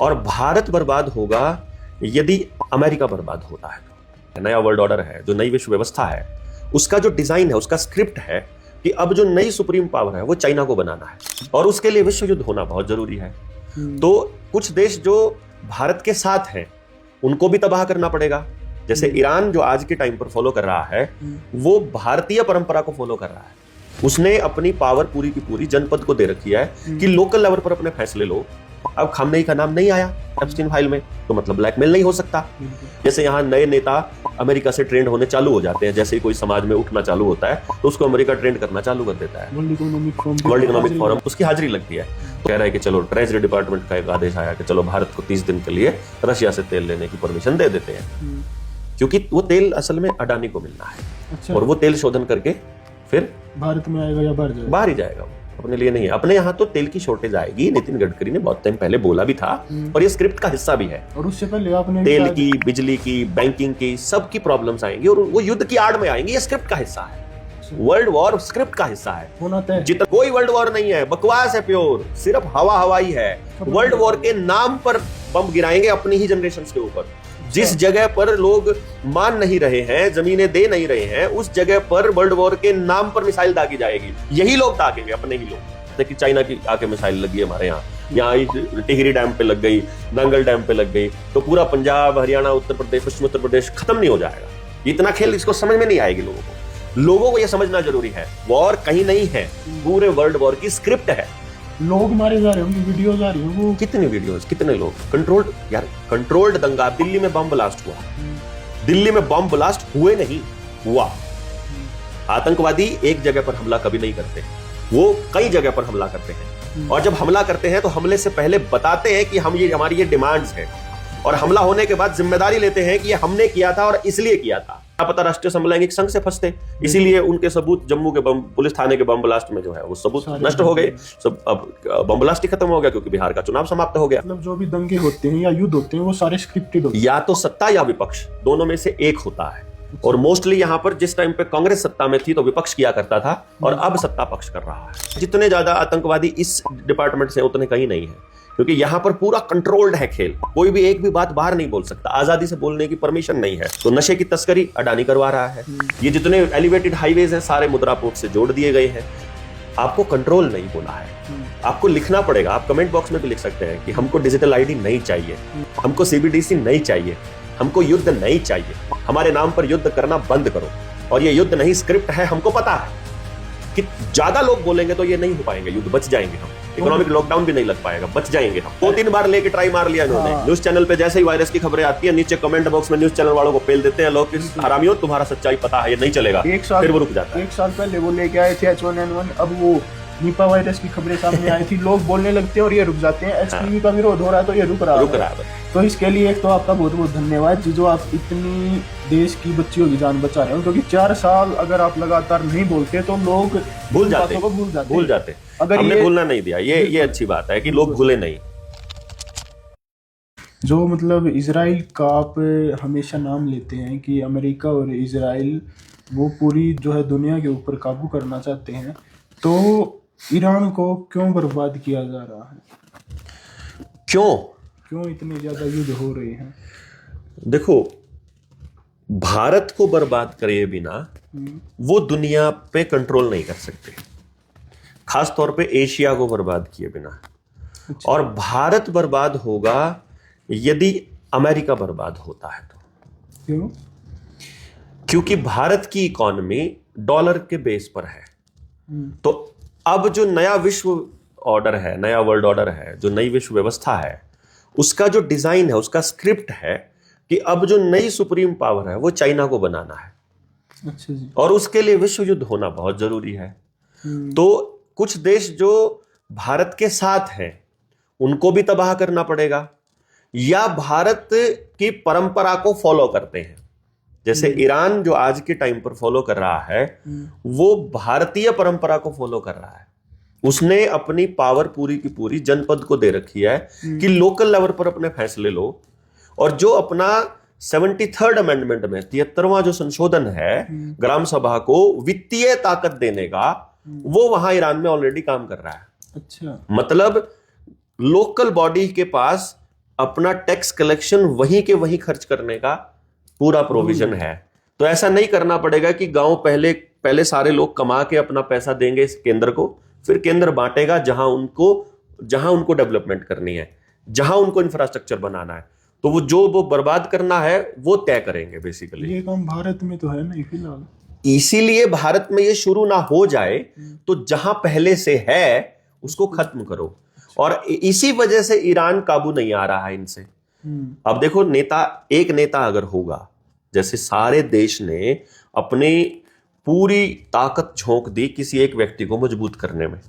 और भारत बर्बाद होगा यदि अमेरिका बर्बाद होता है। नया वर्ल्ड ऑर्डर है, जो नई विश्व व्यवस्था है, उसका जो डिजाइन है, उसका स्क्रिप्ट है कि अब जो नई सुप्रीम पावर है वो चाइना को बनाना है और उसके लिए विश्व युद्ध होना बहुत जरूरी है। तो कुछ देश जो भारत के साथ हैं उनको भी तबाह करना पड़ेगा। जैसे ईरान जो आज के टाइम पर फॉलो कर रहा है वो भारतीय परंपरा को फॉलो कर रहा है। उसने अपनी पावर पूरी की पूरी जनपद को दे रखी है कि लोकल लेवल पर अपने फैसले लो। अब खामनेई का नाम नहीं आया एप्स्टीन फाइल में, तो मतलब ब्लैकमेल नहीं हो सकता। जैसे यहाँ नए नेता अमेरिका से ट्रेंड होने चालू हो जाते हैं, जैसे ही कोई समाज में उठना चालू होता है तो उसको अमेरिका ट्रेंड करना चालू कर देता है। वर्ल्ड इकोनॉमिक फोरम उसकी हाजिरी लगती है। तो कह रहा है कि चलो ट्रेजरी डिपार्टमेंट का एक आदेश आया कि चलो भारत को 30 दिन के लिए रशिया से तेल लेने की परमिशन दे देते हैं, क्योंकि वो तेल असल में अडानी को मिलना है। अच्छा। और वो तेल शोधन करके फिर भारत में आएगा या बाहर ही जाएगा, अपने लिए नहीं है। अपने यहाँ तो तेल की शॉर्टेज आएगी, नितिन गडकरी ने बहुत टाइम पहले बोला भी था और ये स्क्रिप्ट का हिस्सा भी है। और उससे पहले आपने तेल की, बिजली की, बैंकिंग की, सबकी प्रॉब्लम्स आएंगी और वो युद्ध की आड़ में आएंगी। ये स्क्रिप्ट का हिस्सा है। वर्ल्ड वॉर स्क्रिप्ट का हिस्सा है। जितना कोई वर्ल्ड वॉर नहीं है, बकवास है प्योर, सिर्फ हवा हवाई है। वर्ल्ड वॉर के नाम पर बम गिराएंगे अपनी ही जनरेशन के ऊपर। जिस जगह पर लोग मान नहीं रहे हैं, जमीनें दे नहीं रहे हैं, उस जगह पर वर्ल्ड वॉर के नाम पर मिसाइल दागी जाएगी। यही लोग दागेंगे, अपने ही लोग। देखिए चाइना की आके मिसाइल लगी है हमारे यहाँ टिहरी डैम पे लग गई, नांगल डैम पे लग गई, तो पूरा पंजाब, हरियाणा, उत्तर प्रदेश, पश्चिम उत्तर प्रदेश खत्म नहीं हो जाएगा। इतना खेल इसको समझ में नहीं आएगी लोगों को यह समझना जरूरी है। वॉर कहीं नहीं है, पूरे वर्ल्ड वॉर की स्क्रिप्ट है। लोग मारे जा रहे होंगे, वीडियोस आ रही हैं, वो कितने वीडियोस, कितने लोग। कंट्रोल्ड दंगा। दिल्ली में बम ब्लास्ट हुआ, दिल्ली में बम ब्लास्ट हुए नहीं हुआ। आतंकवादी एक जगह पर हमला कभी नहीं करते, वो कई जगह पर हमला करते हैं। और जब हमला करते हैं तो हमले से पहले बताते हैं कि हमारी ये डिमांड्स है, और हमला होने के बाद जिम्मेदारी लेते हैं कि ये हमने किया था और इसलिए किया था। पता राष्ट्रीय समलैंगिक संघ से फंसते, इसीलिए उनके सबूत जम्मू के पुलिस थाने के बम ब्लास्ट में जो है वो सबूत नष्ट हो गए। सब अब बम ब्लास्ट ही खत्म हो गया क्योंकि बिहार का चुनाव समाप्त हो गया। मतलब जो भी दंगे होते हैं या युद्ध होते हैं वो सारे स्क्रिप्टेड होते हैं। या तो सत्ता या विपक्ष, दोनों में से एक होता है। और मोस्टली यहाँ पर जिस टाइम पे कांग्रेस सत्ता में थी तो विपक्ष किया करता था, और अब सत्ता पक्ष कर रहा है। जितने ज्यादा आतंकवादी इस डिपार्टमेंट से उतने कहीं नहीं है, क्योंकि यहाँ पर पूरा कंट्रोल्ड है खेल। कोई भी एक भी बात बाहर नहीं बोल सकता, आजादी से बोलने की परमिशन नहीं है। तो नशे की तस्करी अडानी करवा रहा है। ये जितने एलिवेटेड हाईवेज हैं सारे मुद्रा पोर्ट से जोड़ दिए गए हैं। आपको कंट्रोल नहीं बोला है, आपको लिखना पड़ेगा। आप कमेंट बॉक्स में भी लिख सकते हैं कि हमको डिजिटल आईडी नहीं चाहिए, हमको सीबीडीसी नहीं चाहिए, हमको युद्ध नहीं चाहिए, हमारे नाम पर युद्ध करना बंद करो। और ये युद्ध नहीं स्क्रिप्ट है, हमको पता है कि ज्यादा लोग बोलेंगे तो ये नहीं हो पाएंगे युद्ध, बच जाएंगे हम। इकोनॉमिक लॉकडाउन भी नहीं लग पाएगा, बच जाएंगे हम। 2-3 बार लेके ट्राई मार लिया इन्होंने। न्यूज चैनल पे जैसे ही वायरस की खबरें आती है नीचे कमेंट बॉक्स में न्यूज चैनल वालों को पेल देते हैं लोग कि हरामियों तुम्हारा सच्चाई पता है, ये नहीं चलेगा। फिर वो रुक जाता है। 1 साल पहले वो लेके आए थे H1N1, अब वो निपा वायरस की खबरें सामने आई थी, लोग बोलने लगते हैं और ये रुक जाते हैं। HPV का विरोध हो रहा है तो ये रुक रहा है। तो इसके लिए एक तो आपका बहुत बहुत धन्यवाद जो आप इतनी देश की बच्चियों की जान बचा रहे हो, क्योंकि 4 साल अगर आप लगातार नहीं बोलते तो लोग भूल जाते। अगर हमने भूलना नहीं दिया, ये अच्छी बात है कि लोग भूले नहीं। जो मतलब इजराइल का आप हमेशा नाम लेते हैं कि अमेरिका और इजराइल वो पूरी जो है दुनिया के ऊपर काबू करना चाहते हैं, तो ईरान को क्यों बर्बाद किया जा रहा है? क्यों इतने ज्यादा युद्ध हो रहे हैं? देखो, भारत को बर्बाद करे बिना वो दुनिया पे कंट्रोल नहीं कर सकते, खास तौर पे एशिया को बर्बाद किए बिना। अच्छा। और भारत बर्बाद होगा यदि अमेरिका बर्बाद होता है तो। क्यों? क्योंकि भारत की इकोनॉमी डॉलर के बेस पर है। तो अब जो नया विश्व ऑर्डर है, नया वर्ल्ड ऑर्डर है, जो नई विश्व व्यवस्था है, उसका जो डिजाइन है, उसका स्क्रिप्ट है कि अब जो नई सुप्रीम पावर है वो चाइना को बनाना है। अच्छा जी। और उसके लिए विश्व युद्ध होना बहुत जरूरी है। तो कुछ देश जो भारत के साथ हैं उनको भी तबाह करना पड़ेगा, या भारत की परंपरा को फॉलो करते हैं। जैसे ईरान जो आज के टाइम पर फॉलो कर रहा है वो भारतीय परंपरा को फॉलो कर रहा है। उसने अपनी पावर पूरी की पूरी जनपद को दे रखी है कि लोकल लेवल पर अपने फैसले लो। और जो अपना 73rd अमेंडमेंट में 73वां जो संशोधन है ग्राम सभा को वित्तीय ताकत देने का, वो वहां ईरान में ऑलरेडी काम कर रहा है। अच्छा। मतलब लोकल बॉडी के पास अपना टैक्स कलेक्शन वहीं के वहीं खर्च करने का पूरा प्रोविजन है। तो ऐसा नहीं करना पड़ेगा कि गांव पहले सारे लोग कमा के अपना पैसा देंगे इस केंद्र को, फिर केंद्र बांटेगा जहां उनको डेवलपमेंट करनी है, जहां उनको इंफ्रास्ट्रक्चर बनाना है, तो वो बर्बाद करना है वो तय करेंगे बेसिकली। ये काम भारत में तो है नहीं फिलहाल, इसीलिए भारत में ये शुरू ना हो जाए, तो जहां पहले से है उसको खत्म करो। और इसी वजह से ईरान काबू नहीं आ रहा है इनसे। अब देखो, एक नेता अगर होगा, जैसे सारे देश ने अपनी पूरी ताकत झोंक दी किसी एक व्यक्ति को मजबूत करने में,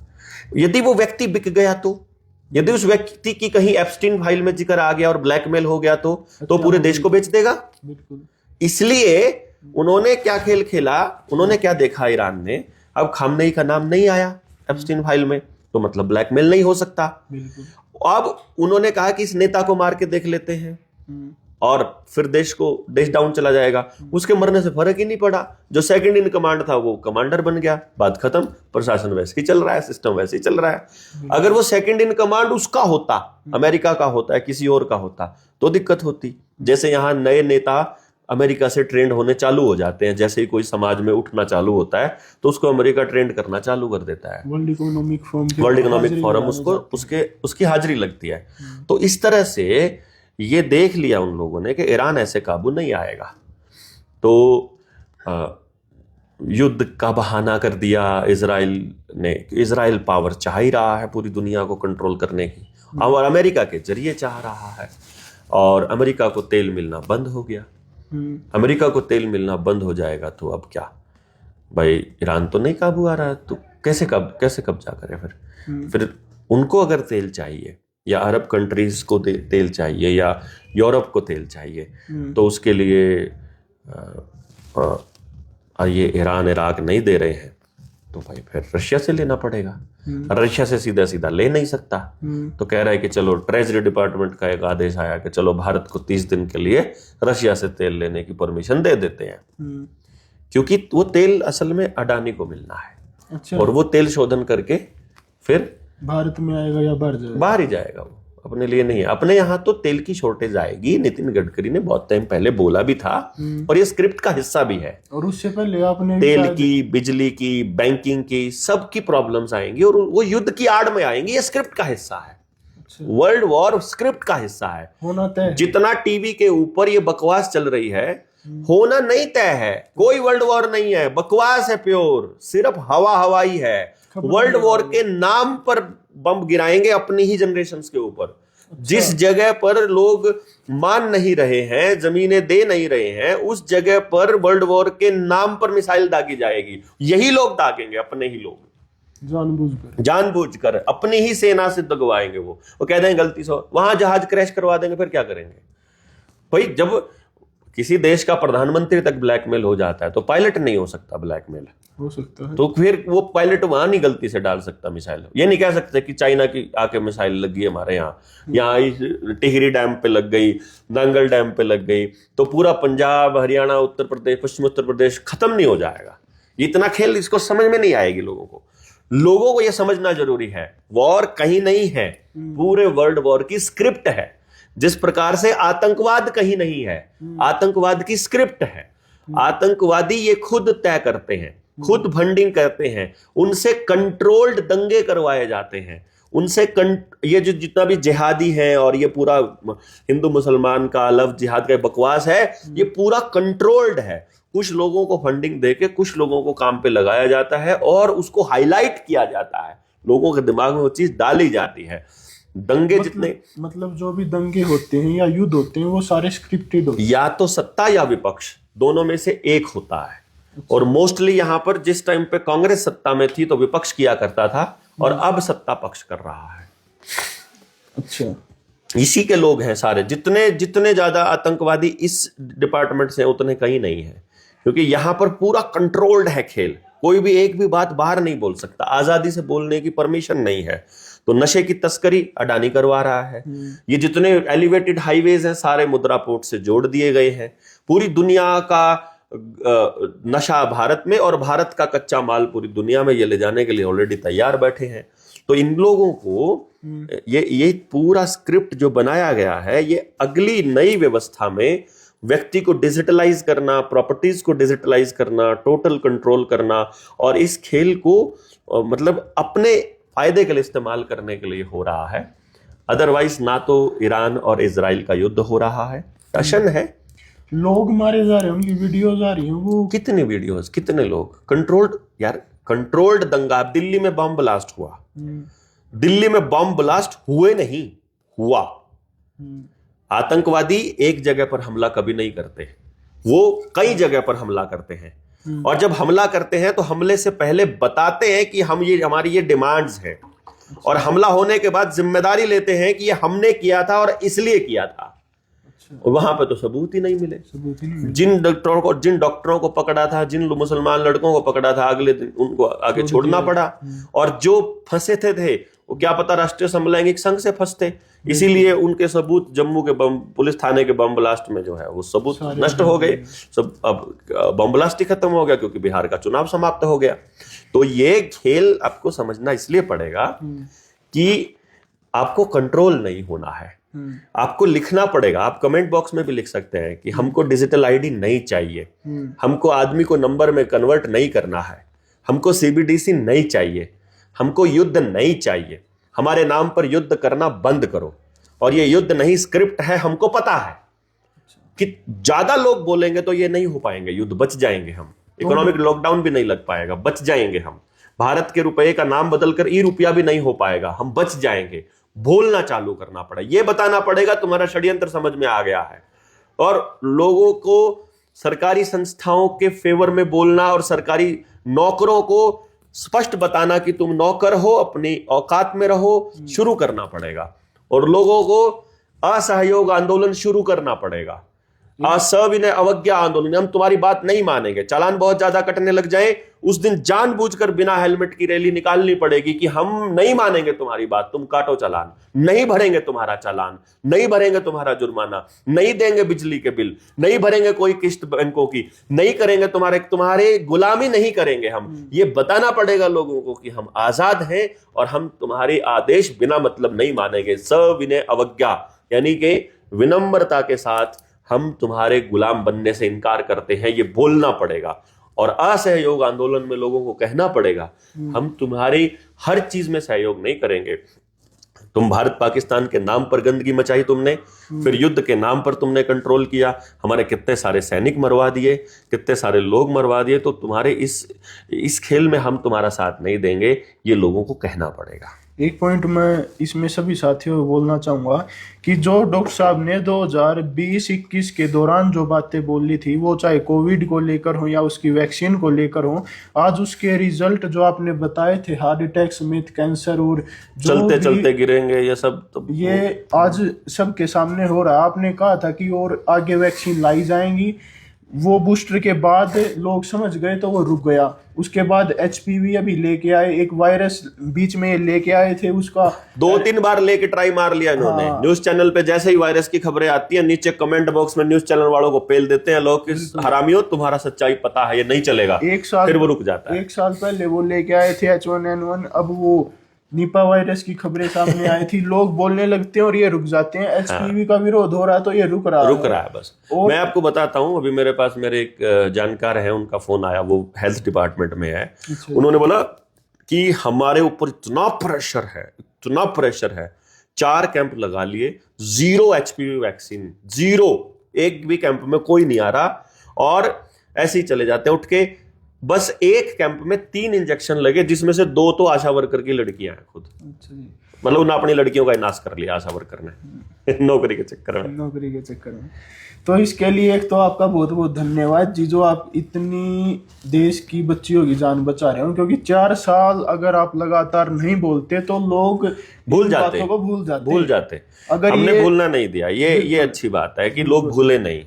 यदि वो व्यक्ति बिक गया तो, यदि उस व्यक्ति की कहीं एप्स्टीन फाइल में जिक्र आ गया और ब्लैकमेल हो गया तो पूरे देश को बेच देगा। बिल्कुल। इसलिए उन्होंने क्या खेल खेला, उन्होंने क्या देखा ईरान ने, अब खामनेई का नाम नहीं आया एप्स्टीन फाइल में, तो मतलब ब्लैकमेल नहीं हो सकता। अब उन्होंने कहा कि इस नेता को मार के देख लेते हैं, और फिर देश डाउन चला जाएगा। उसके मरने से फर्क ही नहीं पड़ा, जो सेकंड इन कमांड था वो कमांडर बन गया, बात खत्म, प्रशासन वैसे ही चल रहा है, सिस्टम वैसे ही चल रहा है। अगर वो सेकंड इन कमांड उसका होता, अमेरिका का होता है, किसी और का होता, तो दिक्कत होती। जैसे यहाँ नए नेता अमेरिका से ट्रेंड होने चालू हो जाते हैं, जैसे ही कोई समाज में उठना चालू होता है तो उसको अमेरिका ट्रेंड करना चालू कर देता है, वर्ल्ड इकोनॉमिक फोरम उसको उसकी हाजिरी लगती है। तो इस तरह से ये देख लिया उन लोगों ने कि ईरान ऐसे काबू नहीं आएगा, तो युद्ध का बहाना कर दिया इजराइल ने। इजराइल पावर चाह ही रहा है पूरी दुनिया को कंट्रोल करने की, और अमेरिका के जरिए चाह रहा है, और अमेरिका को तेल मिलना बंद हो गया। अमेरिका को तेल मिलना बंद हो जाएगा तो अब क्या भाई, ईरान तो नहीं काबू आ रहा है, तो कैसे कब्जा करे फिर उनको अगर तेल चाहिए, या अरब कंट्रीज को तेल चाहिए, या यूरोप को तेल चाहिए, तो उसके लिए ये ईरान इराक नहीं दे रहे हैं, तो भाई फिर रशिया से लेना पड़ेगा। रशिया से सीधा सीधा ले नहीं सकता, तो कह रहा है कि चलो, ट्रेजरी डिपार्टमेंट का एक आदेश आया कि चलो भारत को 30 दिन के लिए रशिया से तेल लेने की परमिशन दे देते हैं, क्योंकि वो तेल असल में अडानी को मिलना है। अच्छा। और वो तेल शोधन करके फिर भारत में आएगा या बाहर ही जाएगा, वो अपने लिए नहीं है। अपने यहाँ तो तेल की शॉर्टेज आएगी, नितिन गडकरी ने बहुत टाइम पहले बोला भी था, और ये स्क्रिप्ट का हिस्सा भी है। और उससे पहले आपने तेल की, बिजली की, बैंकिंग की, सबकी प्रॉब्लम्स आएंगी, और वो युद्ध की आड़ में आएंगी। ये स्क्रिप्ट का हिस्सा है। अच्छा। वर्ल्ड वॉर स्क्रिप्ट का हिस्सा है, होना तय। जितना टीवी के ऊपर ये बकवास चल रही है, होना नहीं तय है। कोई वर्ल्ड वॉर नहीं है, बकवास है प्योर, सिर्फ हवाई है। वर्ल्ड वॉर के नाम पर बम गिराएंगे अपनी ही जनरेशन के ऊपर। अच्छा। जिस जगह पर लोग मान नहीं रहे हैं, जमीनें दे नहीं रहे हैं, उस जगह पर वर्ल्ड वॉर के नाम पर मिसाइल दागी जाएगी। यही लोग दागेंगे, अपने ही लोग, जानबूझकर अपनी ही सेना से दगवाएंगे। वो कह देंगे गलती से वहां जहाज क्रैश करवा देंगे, फिर क्या करेंगे भाई? जब किसी देश का प्रधानमंत्री तक ब्लैकमेल हो जाता है, तो पायलट नहीं हो सकता ब्लैकमेल? हो सकता है। तो फिर वो पायलट वहां नहीं गलती से डाल सकता मिसाइल। ये नहीं कह सकते कि चाइना की आके मिसाइल लग गई हमारे यहाँ टिहरी डैम पे लग गई, नांगल डैम पे लग गई, तो पूरा पंजाब, हरियाणा, उत्तर प्रदेश, पश्चिम उत्तर प्रदेश खत्म नहीं हो जाएगा। इतना खेल इसको समझ में नहीं आएगी लोगों को यह समझना जरूरी है, वॉर कहीं नहीं है, पूरे वर्ल्ड वॉर की स्क्रिप्ट है। जिस प्रकार से आतंकवाद कहीं नहीं है, आतंकवाद की स्क्रिप्ट है। आतंकवादी ये खुद तय करते हैं, खुद फंडिंग करते हैं, उनसे कंट्रोल्ड दंगे करवाए जाते हैं, उनसे ये जो जितना भी जिहादी है, और ये पूरा हिंदू मुसलमान का लव जिहाद का बकवास है, ये पूरा कंट्रोल्ड है। कुछ लोगों को फंडिंग देके कुछ लोगों को काम पे लगाया जाता है, और उसको हाईलाइट किया जाता है, लोगों के दिमाग में वो चीज डाली जाती है। दंगे जितने जो भी दंगे होते हैं या युद्ध होते हैं, वो सारे स्क्रिप्टेड होते हैं। या तो सत्ता या विपक्ष, दोनों में से एक होता है। और मोस्टली यहां पर जिस टाइम पे कांग्रेस सत्ता में थी तो विपक्ष किया करता था, और अब सत्ता पक्ष कर रहा है। अच्छा, इसी के लोग हैं सारे। जितने ज्यादा आतंकवादी इस डिपार्टमेंट से उतने कहीं नहीं है, क्योंकि यहां पर पूरा कंट्रोल्ड है खेल। कोई भी एक भी बात बाहर नहीं बोल सकता, आजादी से बोलने की परमिशन नहीं है। तो नशे की तस्करी अडानी करवा रहा है। ये जितने एलिवेटेड हाईवेज हैं सारे मुद्रा पोर्ट से जोड़ दिए गए हैं। पूरी दुनिया का नशा भारत में, और भारत का कच्चा माल पूरी दुनिया में ये ले जाने के लिए ऑलरेडी तैयार बैठे हैं। तो इन लोगों को ये पूरा स्क्रिप्ट जो बनाया गया है, ये अगली नई व्यवस्था में व्यक्ति को डिजिटलाइज करना, प्रॉपर्टीज को डिजिटलाइज करना, टोटल कंट्रोल करना, और इस खेल को मतलब अपने फायदे के लिए इस्तेमाल करने के लिए हो रहा है। अदरवाइज ना तो ईरान और इजराइल का युद्ध हो रहा है, टशन है, लोग मारे जा रहे हैं, उनकी वीडियोज आ रही हैं, वो कितने वीडियोस, कितने लोग कंट्रोल्ड, यार कंट्रोल्ड दंगा। दिल्ली में बम ब्लास्ट हुआ, दिल्ली में बम ब्लास्ट हुए नहीं, हुआ। आतंकवादी एक जगह पर हमला कभी नहीं करते, वो कई जगह पर हमला करते हैं, और जब हमला करते हैं तो हमले से पहले बताते हैं कि हम ये हमारी ये डिमांड्स हैं, और हमला होने के बाद जिम्मेदारी लेते हैं कि ये हमने किया था और इसलिए किया था। और वहां पे तो सबूत ही नहीं मिले। जिन डॉक्टरों को पकड़ा था, जिन मुसलमान लड़कों को पकड़ा था, अगले दिन उनको आगे छोड़ना पड़ा, और जो फंसे थे वो क्या पता राष्ट्रीय समलैंगिक संघ से फंसते, इसीलिए उनके सबूत जम्मू के पुलिस थाने के बम ब्लास्ट में जो है वो सबूत नष्ट हो गए सब। अब बम ब्लास्ट ही खत्म हो गया क्योंकि बिहार का चुनाव समाप्त हो गया। तो ये खेल आपको समझना इसलिए पड़ेगा कि आपको कंट्रोल नहीं होना है, आपको लिखना पड़ेगा। आप कमेंट बॉक्स में भी लिख सकते हैं कि हमको डिजिटल आईडी नहीं चाहिए, हमको आदमी को नंबर में कन्वर्ट नहीं करना है, हमको सीबीडीसी नहीं चाहिए, हमको युद्ध नहीं चाहिए, हमारे नाम पर युद्ध करना बंद करो। और ये युद्ध नहीं स्क्रिप्ट है, हमको पता है कि ज्यादा लोग बोलेंगे तो ये नहीं हो पाएंगे युद्ध, बच जाएंगे हम, इकोनॉमिक लॉकडाउन भी नहीं लग पाएगा, बच जाएंगे हम, भारत के रुपए का नाम बदलकर ई रुपया भी नहीं हो पाएगा, हम बच जाएंगे। बोलना चालू करना पड़ेगा, ये बताना पड़ेगा तुम्हारा षड्यंत्र समझ में आ गया है, और लोगों को सरकारी संस्थाओं के फेवर में बोलना और सरकारी नौकरों को स्पष्ट बताना कि तुम नौकर हो, अपनी औकात में रहो, शुरू करना पड़ेगा। और लोगों को असहयोग आंदोलन शुरू करना पड़ेगा, सविनय अवज्ञा आंदोलन। हम तुम्हारी बात नहीं मानेंगे, चालान बहुत ज्यादा कटने लग जाए, उस दिन जानबूझकर बिना हेलमेट की रैली निकालनी पड़ेगी कि हम नहीं मानेंगे तुम्हारी बात, तुम काटो चालान, नहीं भरेंगे तुम्हारा चालान, नहीं भरेंगे तुम्हारा जुर्माना, नहीं देंगे बिजली के बिल, नहीं भरेंगे कोई किस्त बैंकों की, नहीं करेंगे तुम्हारे गुलामी नहीं करेंगे हम। ये बताना पड़ेगा लोगों को कि हम आजाद हैं और हम तुम्हारे आदेश बिना मतलब नहीं मानेंगे। सविनय अवज्ञा यानी कि विनम्रता के साथ हम तुम्हारे गुलाम बनने से इनकार करते हैं, ये बोलना पड़ेगा। और असहयोग आंदोलन में लोगों को कहना पड़ेगा हम तुम्हारी हर चीज में सहयोग नहीं करेंगे। तुम भारत पाकिस्तान के नाम पर गंदगी मचाई तुमने, फिर युद्ध के नाम पर तुमने कंट्रोल किया, हमारे कितने सारे सैनिक मरवा दिए, कितने सारे लोग मरवा दिए। तो तुम्हारे इस खेल में हम तुम्हारा साथ नहीं देंगे, ये लोगों को कहना पड़ेगा। एक पॉइंट मैं इसमें सभी साथियों को बोलना चाहूँगा कि जो डॉक्टर साहब ने 2020-21 के दौरान जो बातें बोली थी, वो चाहे कोविड को लेकर हो या उसकी वैक्सीन को लेकर हो, आज उसके रिजल्ट जो आपने बताए थे, हार्ट अटैक समेत कैंसर और चलते चलते गिरेंगे, ये सब तो ये आज सबके सामने हो रहा है। आपने कहा था कि और आगे वैक्सीन लाई जाएंगी, वो बूस्टर के बाद लोग समझ गए तो वो रुक गया। उसके बाद HPV अभी लेके आए, एक वायरस बीच में लेके आए थे, उसका 2-3 बार लेके ट्राई मार लिया इन्होंने। हाँ। न्यूज चैनल पे जैसे ही वायरस की खबरें आती है, नीचे कमेंट बॉक्स में न्यूज चैनल वालों को पेल देते हैं लोग कि हरामियों तुम्हारा सच्चाई पता है, ये नहीं चलेगा। एक साल फिर वो रुक जाता है। 1 साल पहले वो लेके आए थे H1N1, अब वो निपा वायरस की खबरें सामने आई थी, लोग बोलने लगते हैं और ये रुक जाते हैं। HPV का विरोध हो रहा है तो ये रुक रहा है बस। मैं आपको बताता हूं, अभी मेरे पास मेरे एक जानकार है, उनका फोन आया, वो हेल्थ डिपार्टमेंट में है। उन्होंने बोला कि हमारे ऊपर इतना प्रेशर है, 4 कैंप लगा लिए, 0 HPV वैक्सीन, 0, एक भी कैंप में कोई नहीं आ रहा, और ऐसे ही चले जाते हैं उठ के। बस एक कैंप में 3 इंजेक्शन लगे, जिसमें से 2 तो आशा वर्कर की लड़कियां हैं खुद। मतलब उन्होंने अपनी लड़कियों का नाश कर लिया आशा वर्कर ने नौकरी के चक्कर में। तो इसके लिए एक तो आपका बहुत बहुत धन्यवाद जी, जो आप इतनी देश की बच्चियों की जान बचा रहे हो, क्योंकि 4 साल अगर आप लगातार नहीं बोलते तो लोग भूल जाते। अगर हमने भूलना नहीं दिया, ये अच्छी बात है कि लोग भूले नहीं।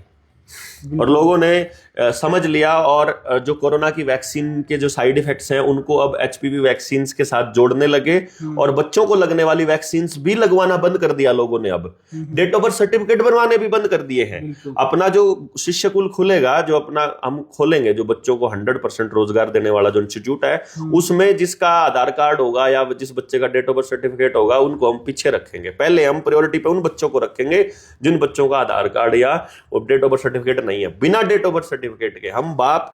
और लोगों ने समझ लिया और जो कोरोना की वैक्सीन के जो साइड इफेक्ट्स हैं उनको अब एचपीवी वैक्सीन के साथ जोड़ने लगे और बच्चों को लगने वाली वैक्सीन भी लगवाना बंद कर दिया लोगों ने। अब डेट ऑफ बर्थ सर्टिफिकेट बनवाने भी बंद कर दिए हैं। अपना जो शिष्य कुल खुलेगा, जो अपना हम खोलेंगे, जो बच्चों को 100% रोजगार देने वाला जो इंस्टीट्यूट है, उसमें जिसका आधार कार्ड होगा या जिस बच्चे का डेट ऑफ बर्थ सर्टिफिकेट होगा उनको हम पीछे रखेंगे। पहले हम प्रायोरिटी पे उन बच्चों को रखेंगे जिन बच्चों का आधार कार्ड या डेट ऑफ बर्थ सर्टिफिकेट नहीं है। बिना डेट ऑफ बर्थ सर्टिफिकेट के हम बाप